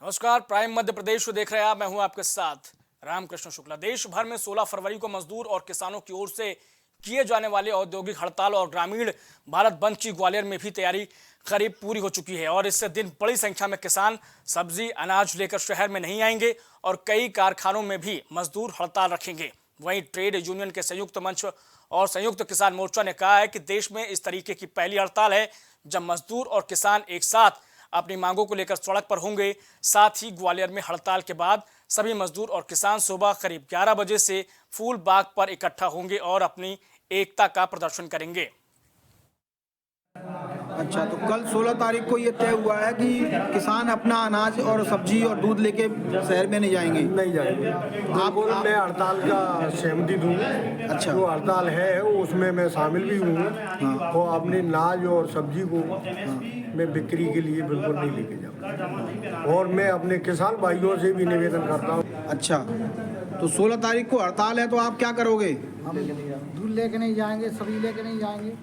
नमस्कार, प्राइम मध्य प्रदेश को देख रहे हैं आप। मैं हूं आपके साथ रामकृष्ण शुक्ला। देश भर में 16 फरवरी को मजदूर और किसानों की ओर से किए जाने वाले औद्योगिक हड़ताल और ग्रामीण भारत बंद की ग्वालियर में भी तैयारी करीब पूरी हो चुकी है और इससे दिन बड़ी संख्या में किसान सब्जी अनाज लेकर शहर में नहीं आएंगे और कई कारखानों में भी मजदूर हड़ताल रखेंगे। वहीं ट्रेड यूनियन के संयुक्त मंच और संयुक्त किसान मोर्चा ने कहा है कि देश में इस तरीके की पहली हड़ताल है जब मजदूर और किसान एक साथ अपनी मांगों को लेकर सड़क पर होंगे। साथ ही ग्वालियर में हड़ताल के बाद सभी मजदूर और किसान सुबह करीब 11 बजे से फूल बाग पर इकट्ठा होंगे और अपनी एकता का प्रदर्शन करेंगे। अच्छा, तो कल 16 तारीख को ये तय हुआ है कि किसान अपना अनाज और सब्जी और दूध लेके शहर में नहीं जाएंगे। नहीं जाएंगे। बिल्कुल मैं हड़ताल का सहमति दूँ। अच्छा। जो हड़ताल है उसमें मैं शामिल भी हूँ। हाँ। वो अपने अनाज और सब्जी को मैं बिक्री के लिए बिल्कुल नहीं लेके जाऊँ और मैं अपने किसान भाइयों से भी निवेदन करता हूँ। अच्छा, तो 16 तारीख को हड़ताल है तो आप क्या करोगे? हम दूध लेके नहीं जाएंगे, सब्जी लेके नहीं जाएंगे।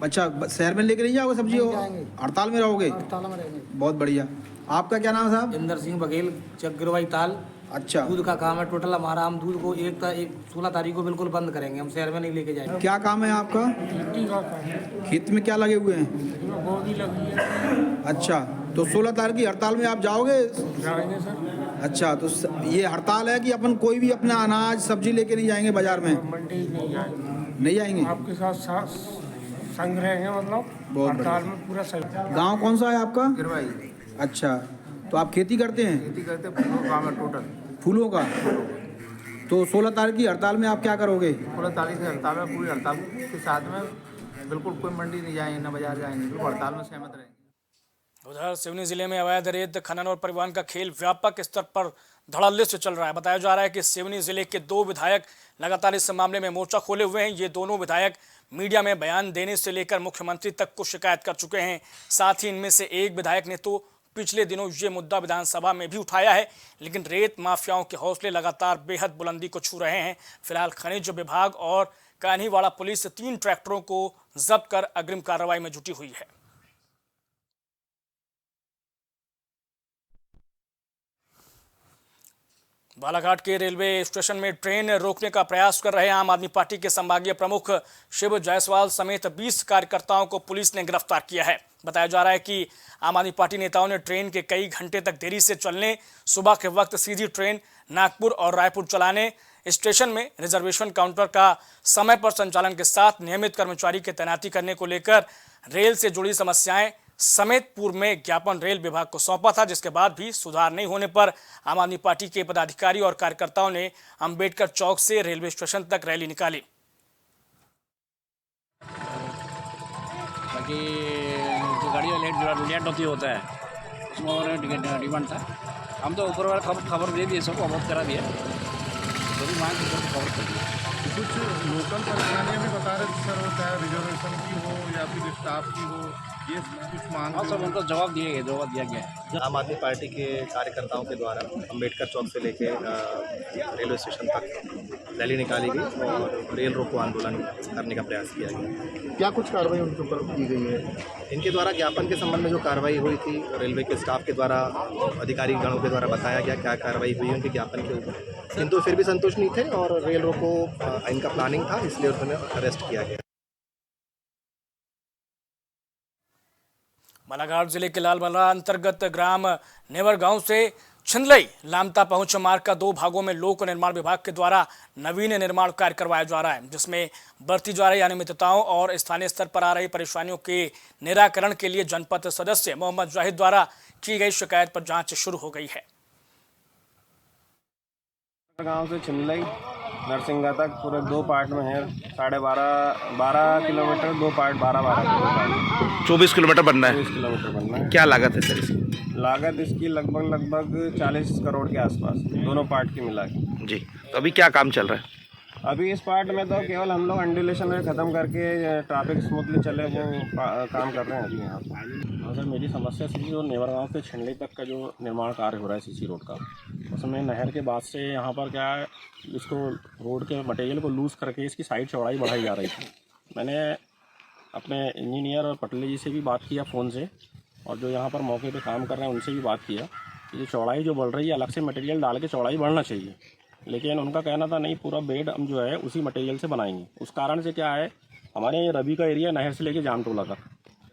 अच्छा, शहर में लेके नहीं जाओगे सब्जी? नहीं जाएंगे। हड़ताल में रहोगे? हड़ताल में रहेंगे। बहुत बढ़िया। आपका क्या नाम है साहब? इंदर सिंह बघेल, चकगिरवाई ताल। अच्छा, दूध का काम है टोटल हमारा। हम दूध को 16 तारीख को बिल्कुल बंद करेंगे। हम शहर में नहीं लेके जाएंगे। क्या काम है आपका? मिट्टी का काम है, खेत में क्या लगे हुए हैं? गोभी लगी है। अच्छा, तो 16 तारीख की हड़ताल में आप जाओगे? जाएंगे सर। अच्छा, तो ये हड़ताल है कि अपन कोई भी अपना अनाज सब्जी लेके नहीं जाएंगे बाजार में? मंडी नहीं जाएंगे। नहीं जाएंगे? आपके साथ संग रहेंगे, मतलब बहुत हड़ताल में पूरा सही। गांव कौन सा है आपका? गिरवाई अच्छा, तो आप खेती करते हैं? खेती करते फूलों काम है टोटल। फूलों का? तो 16 तारीख की हड़ताल में आप क्या करोगे? 16 तारीख की हड़ताल में पूरी हड़ताल के साथ में बिल्कुल कोई मंडी नहीं जाएंगे, न बाजार जाएंगे, बिल्कुल हड़ताल में सहमत रहेंगे। उधर सिवनी जिले में अवैध रेत खनन और परिवहन का खेल व्यापक स्तर पर धड़ल्ले से चल रहा है। बताया जा रहा है कि सिवनी जिले के 2 विधायक लगातार इस मामले में मोर्चा खोले हुए हैं। ये दोनों विधायक मीडिया में बयान देने से लेकर मुख्यमंत्री तक को शिकायत कर चुके हैं। साथ ही इनमें से एक विधायक ने तो पिछले दिनों ये मुद्दा विधानसभा में भी उठाया है, लेकिन रेत माफियाओं के हौसले लगातार बेहद बुलंदी को छू रहे हैं। फिलहाल खनिज विभाग और कान्हीवाड़ा पुलिस 3 ट्रैक्टरों को जब्त कर अग्रिम कार्रवाई में जुटी हुई है। बालाघाट के रेलवे स्टेशन में ट्रेन रोकने का प्रयास कर रहे आम आदमी पार्टी के संभागीय प्रमुख शिव जायसवाल समेत 20 कार्यकर्ताओं को पुलिस ने गिरफ्तार किया है। बताया जा रहा है कि आम आदमी पार्टी नेताओं ने ट्रेन के कई घंटे तक देरी से चलने, सुबह के वक्त सीधी ट्रेन नागपुर और रायपुर चलाने, स्टेशन में रिजर्वेशन काउंटर का समय पर संचालन के साथ नियमित कर्मचारी की तैनाती करने को लेकर रेल से जुड़ी समस्याएं समेत पूर्व में ज्ञापन रेल विभाग को सौंपा था, जिसके बाद भी सुधार नहीं होने पर आम आदमी पार्टी के पदाधिकारी और कार्यकर्ताओं ने अंबेडकर चौक से रेलवे स्टेशन तक रैली निकाली। बाकी जो गाड़ी लेट होती होता है उसमें और डिमांड था। हम तो ऊपर वाला खबर दे दिए, सबको अवगत करा दिया, जो भी मांग खबर कर दिया। कुछ लोकल परेशानियाँ भी बता रहे थे सर, वो चाहे रिजर्वेशन की हो या फिर स्टाफ की हो, ये कुछ मांग। हाँ सब उनको जवाब दिया गया है। आम आदमी पार्टी के कार्यकर्ताओं के द्वारा अंबेडकर चौक से लेके रेलवे स्टेशन तक रैली निकाली गई और रेल रोको आंदोलन करने का प्रयास किया गया। क्या कुछ कार्रवाई उनके ऊपर की गई है? इनके द्वारा ज्ञापन के संबंध में जो कार्रवाई हुई थी, रेलवे के स्टाफ के द्वारा, अधिकारी गणों के द्वारा बताया गया क्या कार्रवाई हुई उनके ज्ञापन के ऊपर, किंतु फिर भी संतुष्ट नहीं थे और रेल रोको इनका प्लानिंग था, इसलिए उन्हें अरेस्ट किया गया। बालाघाट जिले के लालबल्ला अंतर्गत ग्राम नेवर गांव से छिंदलई लामता पहुंच मार्ग का 2 भागों में लोक निर्माण विभाग के द्वारा नवीन निर्माण कार्य करवाया जा रहा है, जिसमें बढ़ती जा रही अनियमितताओं और स्थानीय स्तर पर आ रही परेशानियों के निराकरण के लिए जनपद सदस्य मोहम्मद जाहिद द्वारा की गई शिकायत पर जांच शुरू हो गई है। गांव से छिंदलई नरसिंगा तक पूरे 2 पार्ट में है। 12.5 किलोमीटर 2 पार्ट 12 24 किलोमीटर बनना है। 24 किलोमीटर बनना है। क्या लागत है सर इसकी? लागत इसकी लगभग 40 करोड़ के आसपास, दोनों पार्ट की मिला के। जी, तो अभी क्या काम चल रहा है? अभी इस पार्ट में तो केवल हम लोग अंडुलेशन में ख़त्म करके ट्रैफिक स्मूथली चले वो काम कर रहे हैं अभी यहाँ पर। हाँ सर, मेरी समस्या थी जो नेवर गाँव से छिंदलई तक का जो निर्माण कार्य हो रहा है सीसी रोड का, उसमें नहर के बाद से यहाँ पर क्या है, इसको रोड के मटेरियल को लूज़ करके इसकी साइड चौड़ाई बढ़ाई जा रही थी। मैंने अपने इंजीनियर और पटले जी से भी बात किया फ़ोन से, और जो यहाँ पर मौके पे काम कर रहे हैं उनसे भी बात किया, ये चौड़ाई जो बढ़ रही है, अलग से मटेरियल डाल के चौड़ाई बढ़ना चाहिए, लेकिन उनका कहना था नहीं, पूरा बेड हम जो है उसी मटेरियल से बनाएंगे। उस कारण से क्या है, हमारे यहाँ रवि का एरिया नहर से लेके जामटोला तक,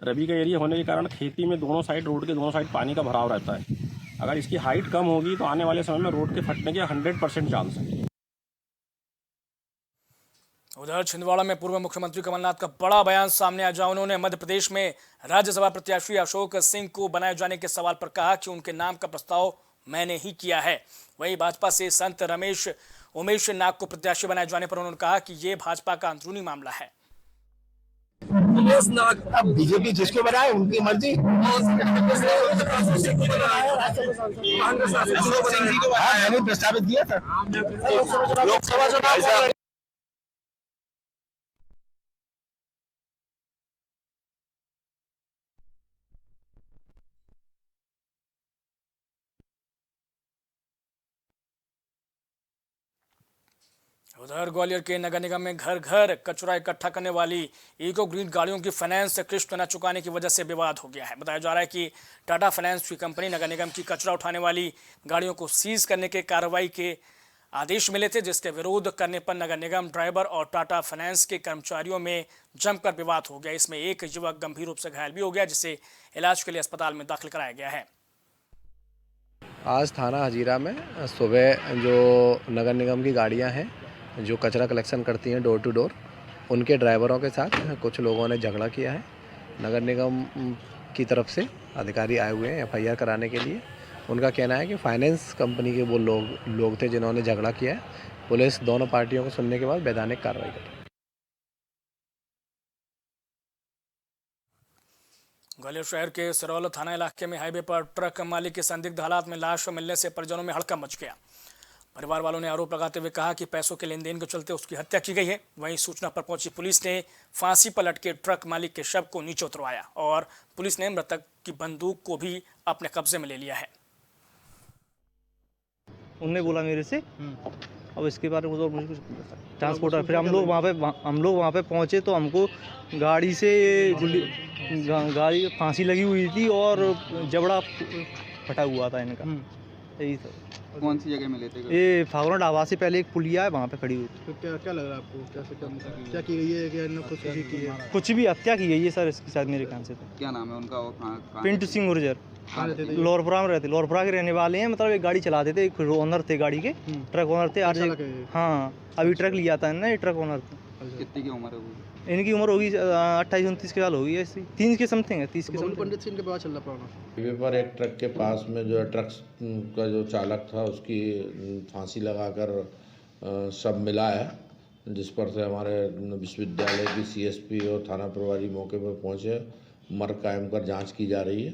रवि का एरिया होने के कारण खेती में दोनों साइड, रोड के दोनों साइड पानी का भराव रहता है। अगर इसकी हाइट कम होगी तो आने वाले समय में रोड के फटने के 100% चांस है। उधर छिंदवाड़ा में पूर्व मुख्यमंत्री कमलनाथ का बड़ा बयान सामने आ जहां उन्होंने मध्य प्रदेश में राज्यसभा प्रत्याशी अशोक सिंह को बनाए जाने के सवाल पर कहा कि उनके नाम का प्रस्ताव मैंने ही किया है। वहीं भाजपा से संत उमेश नाग को प्रत्याशी बनाए जाने पर उन्होंने कहा कि ये भाजपा का अंदरूनी मामला है। उमेश नाग अब बीजेपी जिसको बनाए उनकी मर्जी। मैंने प्रस्तावित दिया था लोकसभा चुनाव। उधर ग्वालियर के नगर निगम में घर घर कचरा इकट्ठा करने वाली इको ग्रीन गाड़ियों की फाइनेंस किस्त न चुकाने की वजह से विवाद हो गया है। बताया जा रहा है कि टाटा फाइनेंस की कंपनी नगर निगम की कचरा उठाने वाली गाड़ियों को सीज करने के कार्रवाई के आदेश मिले थे, जिसके विरोध करने पर नगर निगम ड्राइवर और टाटा फाइनेंस के कर्मचारियों में जमकर विवाद हो गया। इसमें एक युवक गंभीर रूप से घायल भी हो गया, जिसे इलाज के लिए अस्पताल में दाखिल कराया गया है। आज थाना हजीरा में सुबह जो नगर निगम की गाड़ियां हैं जो कचरा कलेक्शन करती हैं डोर टू डोर, उनके ड्राइवरों के साथ कुछ लोगों ने झगड़ा किया है। नगर निगम की तरफ से अधिकारी आए हुए हैं एफआईआर कराने के लिए। उनका कहना है कि फाइनेंस कंपनी के वो लोग थे जिन्होंने झगड़ा किया है। पुलिस दोनों पार्टियों को सुनने के बाद वैधानिक कार्रवाई करेगी। ग्वालियर शहर के सरौल थाना इलाके में हाईवे पर ट्रक मालिक की संदिग्ध हालात में लाश मिलने से परिजनों में हड़कंप मच गया। परिवार वालों ने आरोप लगाते हुए कहा कि पैसों के लेन देन के चलते उसकी हत्या की गई है। वहीं सूचना पर पहुंची पुलिस ने फांसी पर लटके ट्रक मालिक के शव को नीचे उतरवाया और पुलिस ने मृतक की बंदूक को भी अपने कब्जे में ले लिया है। उन्होंने बोला मेरे से, अब इसके बारे में तो मुझे कुछ ट्रांसपोर्टर, फिर हम लोग वहाँ पे पहुँचे तो हमको गाड़ी से गाड़ी फांसी लगी हुई थी और जबड़ा फटा हुआ था इनका। यही सब। कौन सी जगह में लेते हैं? ये फागुना ढाबा से पहले एक पुलिया है, वहाँ पे खड़ी हुई थी। तो क्या लग रहा है आपको, क्या की गई है, खुदकुशी की है? कुछ भी हत्या की गई है सर इसके साथ मेरे ख्याल से। क्या नाम है उनका? पिंटू सिंह गुर्जर, लोरपुरा में रहते, लोरपुरा के रहने वाले हैं। मतलब एक गाड़ी चलाते थे, एक ओनर थे गाड़ी के, ट्रक ओनर थे। हाँ, अभी ट्रक लिया था ना, ये ट्रक ओनर थे। कितनी की उम्र है? इनकी उम्र होगी 28-29 के साल होगी, ऐसी 30 के समथिंग है, 30 के समथिंग। पंडित सिंह के पास चल रहा हाईवे पर एक ट्रक के पास में जो है ट्रक का जो चालक था उसकी फांसी लगाकर शव मिला है, जिस पर से हमारे विश्वविद्यालय की सीएसपी और थाना प्रभारी मौके पर पहुंचे। मर्ग कायम कर जांच की जा रही है।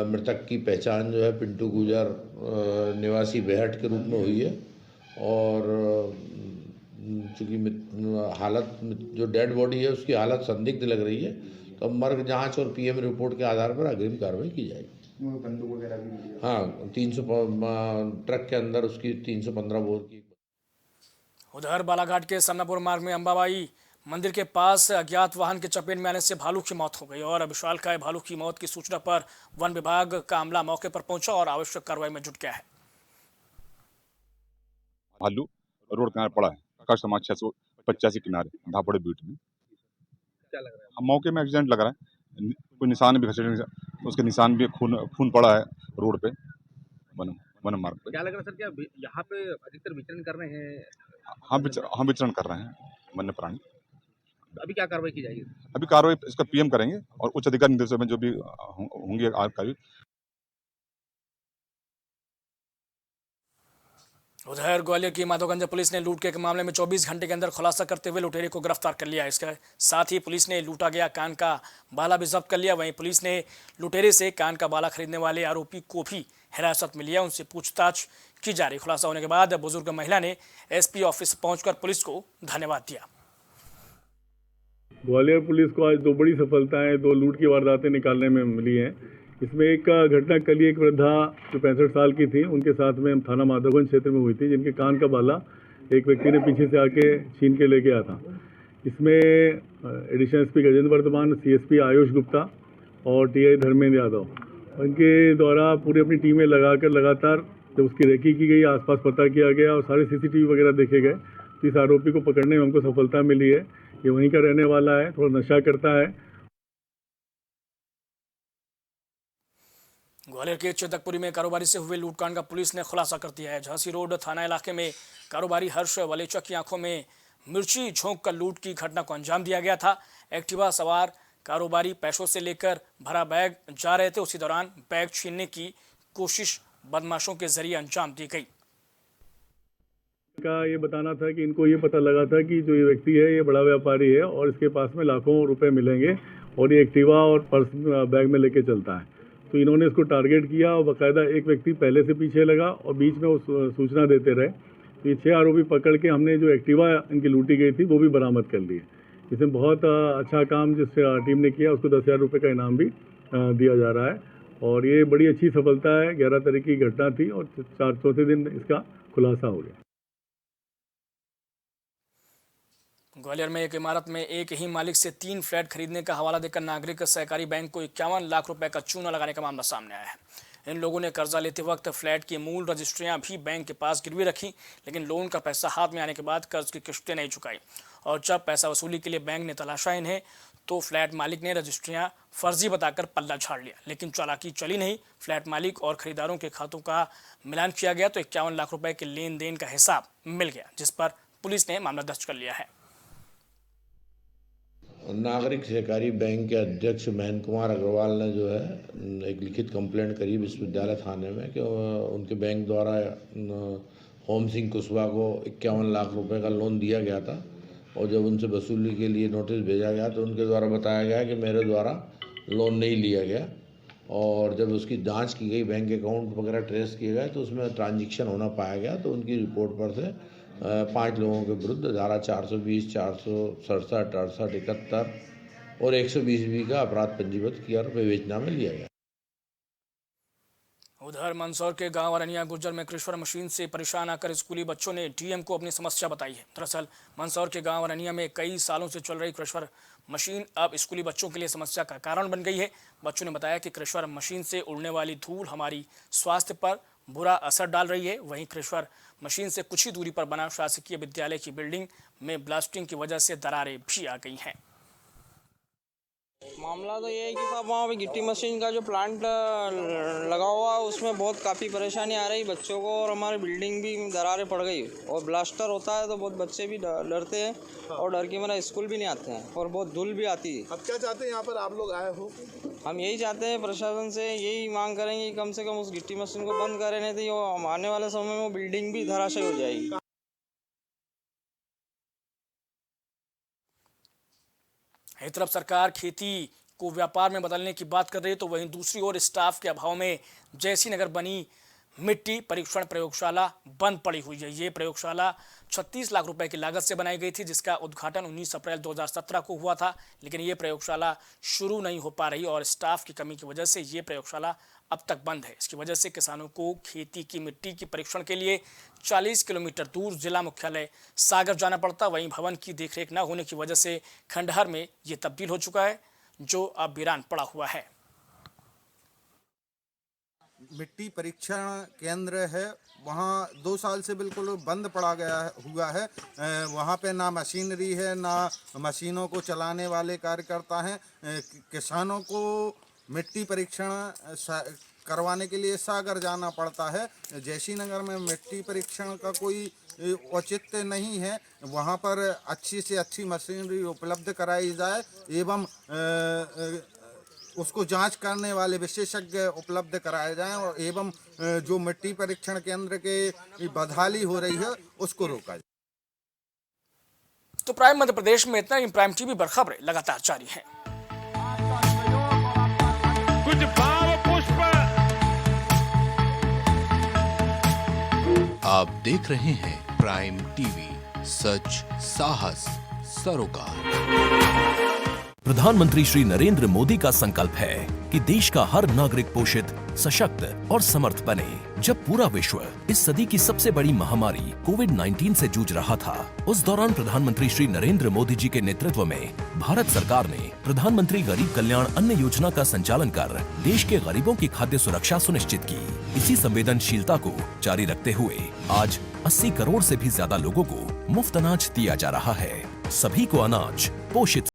मृतक की पहचान जो है पिंटू गुर्जर निवासी बेहट के रूप में हुई है और चूँकि हालत जो डेड बॉडी है उसकी हालत संदिग्ध लग रही है, तो अब मर्ग जांच और पीएम रिपोर्ट के आधार पर अग्रिम कार्रवाई की जाएगी। बंदूक वगैरह भी? हाँ, 300 ट्रक के अंदर उसकी 315 बोर की। उधर बालाघाट के समनापुर मार्ग में अंबाबाई मंदिर के पास अज्ञात वाहन के चपेट में आने से भालू की मौत हो गई और विशालकाय भालू की मौत की सूचना पर वन विभाग का अमला मौके पर पहुंचा और आवश्यक कार्रवाई में जुट गया है। भालू रोड किनारे पड़ा है, आकाश समाज 685 किनारे धापड़े बीट में। क्या लग रहा है? मौके में एक्सीडेंट लग रहा है, कोई निशान भी घसीटे, उसके निशान भी खून पड़ा है रोड पे, वन मार्ग पे। क्या लग रहा है सर, क्या यहाँ पे अधिकतर विचरण कर रहे हैं? हाँ, विचरण कर रहे हैं वन्य प्राणी। अभी क्या कार्रवाई की जाएगी? अभी कार्रवाई इसका पीएम करेंगे और उच्च अधिकारी निर्देशों में जो भी होंगे कार्रवाई। उधर ग्वालियर की माधोगंज पुलिस ने लूट के एक मामले में 24 घंटे के अंदर खुलासा करते हुए लुटेरे को गिरफ्तार कर लिया। इसके साथ ही पुलिस ने लूटा गया कान का बाला भी जब्त कर लिया। वहीं पुलिस ने लुटेरे से कान का बाला खरीदने वाले आरोपी को भी हिरासत में लिया, उनसे पूछताछ की जा रही। खुलासा होने के बाद बुजुर्ग महिला ने एसपी ऑफिस पहुंचकर पुलिस को धन्यवाद दिया। ग्वालियर पुलिस को आज 2 बड़ी सफलताएं 2 लूट की वारदातें निकालने में मिली हैं। इसमें एक घटना कल एक वृद्धा जो 65 साल की थी, उनके साथ में थाना माधोगंज क्षेत्र में हुई थी, जिनके कान का बाला एक व्यक्ति ने पीछे से आके छीन के लेके आया था। इसमें additional SP Gajendra Vardhman, CSP Ayush Gupta और टीआई धर्मेंद्र यादव उनके द्वारा पूरी अपनी टीमें लगाकर लगातार जब उसकी रेकी की गई, आसपास पता किया गया और सारे CCTV वगैरह देखे गए, तो इस आरोपी को पकड़ने में हमको सफलता मिली है। ये वहीं का रहने वाला है, थोड़ा नशा करता है। ग्वालियर के चेतकपुरी में कारोबारी से हुए लूटकांड का पुलिस ने खुलासा कर दिया है। झांसी रोड थाना इलाके में कारोबारी हर्ष वलेचा की आंखों में मिर्ची झोंक कर लूट की घटना को अंजाम दिया गया था। एक्टिवा सवार कारोबारी पैसों से लेकर भरा बैग जा रहे थे, उसी दौरान बैग छीनने की कोशिश बदमाशों के जरिए अंजाम दी गई। का ये बताना था कि इनको ये पता लगा था कि जो ये व्यक्ति है ये बड़ा व्यापारी है और इसके पास में लाखों रुपए मिलेंगे और ये एक्टिवा और पर्स बैग में लेके चलता है। तो इन्होंने इसको टारगेट किया और बाकायदा एक व्यक्ति पहले से पीछे लगा और बीच में वो सूचना देते रहे। तो ये 6 आरोपी पकड़ के हमने जो एक्टिवा इनकी लूटी गई थी वो भी बरामद कर ली है। इसमें बहुत अच्छा काम जिस टीम ने किया उसको 10,000 रुपये का इनाम भी दिया जा रहा है और ये बड़ी अच्छी सफलता है। 11 तारीख की घटना थी और चौथे दिन इसका खुलासा हो गया। ग्वालियर में एक इमारत में एक ही मालिक से 3 फ्लैट खरीदने का हवाला देकर नागरिक सहकारी बैंक को 51 लाख रुपए का चूना लगाने का मामला सामने आया है। इन लोगों ने कर्जा लेते वक्त फ्लैट की मूल रजिस्ट्रियां भी बैंक के पास गिरवी रखी, लेकिन लोन का पैसा हाथ में आने के बाद कर्ज की किश्तें नहीं चुकाई और जब पैसा वसूली के लिए बैंक ने तलाशा इन्हें तो फ्लैट मालिक ने रजिस्ट्रियां फर्जी बताकर पल्ला झाड़ लिया, लेकिन चालाकी चली नहीं। फ्लैट मालिक और खरीदारों के खातों का मिलान किया गया तो 51 लाख रुपए के लेन देन का हिसाब मिल गया, जिस पर पुलिस ने मामला दर्ज कर लिया है। नागरिक सहकारी बैंक के अध्यक्ष महेंद्र कुमार अग्रवाल ने जो है एक लिखित कंप्लेंट करी विश्वविद्यालय थाने में कि उनके बैंक द्वारा होम सिंह कुशवाहा को 51 लाख रुपए का लोन दिया गया था और जब उनसे वसूली के लिए नोटिस भेजा गया तो उनके द्वारा बताया गया कि मेरे द्वारा लोन नहीं लिया गया और जब उसकी जांच की गई, बैंक अकाउंट वगैरह ट्रेस किए गए तो उसमें ट्रांजैक्शन होना पाया गया। तो उनकी रिपोर्ट पर से 5 लोगों के विरुद्ध धारा 420, 467, 68, 71 और 120B का अपराध पंजीबद्ध किया और विवेचना में लिया गया। उधर मंदसौर के गांव अरनिया गुर्जर में क्रशर मशीन से परेशान आकर स्कूली बच्चों ने डीएम को अपनी समस्या बताई है। दरअसल मंदसौर के गांव अरनिया में कई सालों से चल रही क्रशर मशीन अब स्कूली बच्चों के लिए समस्या का कारण बन गई है। बच्चों ने बताया कि क्रशर मशीन से उड़ने वाली धूल हमारी स्वास्थ्य पर बुरा असर डाल रही है। वहीं क्रशर मशीन से कुछ ही दूरी पर बना शासकीय विद्यालय की बिल्डिंग में ब्लास्टिंग की वजह से दरारें भी आ गई हैं। मामला तो ये है कि साहब वहाँ पे गिट्टी मशीन का जो प्लांट लगा हुआ है उसमें बहुत काफ़ी परेशानी आ रही बच्चों को और हमारी बिल्डिंग भी दरारें पड़ गई और ब्लास्टर होता है तो बहुत बच्चे भी डरते हैं और डर के मारे स्कूल भी नहीं आते हैं और बहुत धूल भी आती है। अब क्या चाहते हैं यहाँ पर आप लोग आए हो? हम यही चाहते हैं प्रशासन से, यही मांग करेंगे कि कम से कम उस गिट्टी मशीन को बंद करें, नहीं तो आने वाले समय में वो बिल्डिंग भी धराशायी हो जाएगी। एक तरफ सरकार खेती को व्यापार में बदलने की बात कर रही है तो वहीं दूसरी ओर स्टाफ के अभाव में जैसी नगर बनी मिट्टी परीक्षण प्रयोगशाला बंद पड़ी हुई है। ये प्रयोगशाला 36 लाख रुपए की लागत से बनाई गई थी, जिसका उद्घाटन 19 अप्रैल 2017 को हुआ था, लेकिन ये प्रयोगशाला शुरू नहीं हो पा रही और स्टाफ की कमी की वजह से ये प्रयोगशाला अब तक बंद है। इसकी वजह से किसानों को खेती की मिट्टी की परीक्षण के लिए 40 किलोमीटर दूर जिला मुख्यालय सागर जाना पड़ता। वहीं भवन की देखरेख न होने की वजह से खंडहर में ये तब्दील हो चुका है, जो अब वीरान पड़ा हुआ है। मिट्टी परीक्षण केंद्र है, वहाँ 2 साल से बिल्कुल बंद पड़ा गया हुआ है। वहाँ पे ना मशीनरी है, ना मशीनों को चलाने वाले कार्यकर्ता हैं। किसानों को मिट्टी परीक्षण करवाने के लिए सागर जाना पड़ता है। जैसी नगर में मिट्टी परीक्षण का कोई औचित्य नहीं है। वहाँ पर अच्छी से अच्छी मशीनरी उपलब्ध कराई जाए एवं उसको जांच करने वाले विशेषज्ञ उपलब्ध कराए जाएं और एवं जो मिट्टी परीक्षण केंद्र के बदहाली हो रही है उसको रोका जाए। तो प्राइम मध्य प्रदेश में इतना ही। प्राइम टीवी पर खबरें लगातार जारी हैं। कुछ भाव पुष्प आप देख रहे हैं प्राइम टीवी, सच साहस सरोकार। प्रधानमंत्री श्री नरेंद्र मोदी का संकल्प है कि देश का हर नागरिक पोषित, सशक्त और समर्थ बने। जब पूरा विश्व इस सदी की सबसे बड़ी महामारी कोविड-19 से जूझ रहा था, उस दौरान प्रधानमंत्री श्री नरेंद्र मोदी जी के नेतृत्व में भारत सरकार ने प्रधानमंत्री गरीब कल्याण अन्न योजना का संचालन कर देश के गरीबों की खाद्य सुरक्षा सुनिश्चित की। इसी संवेदनशीलता को जारी रखते हुए आज 80 करोड़ से भी ज्यादा लोगों को मुफ्त अनाज दिया जा रहा है। सभी को अनाज पोषित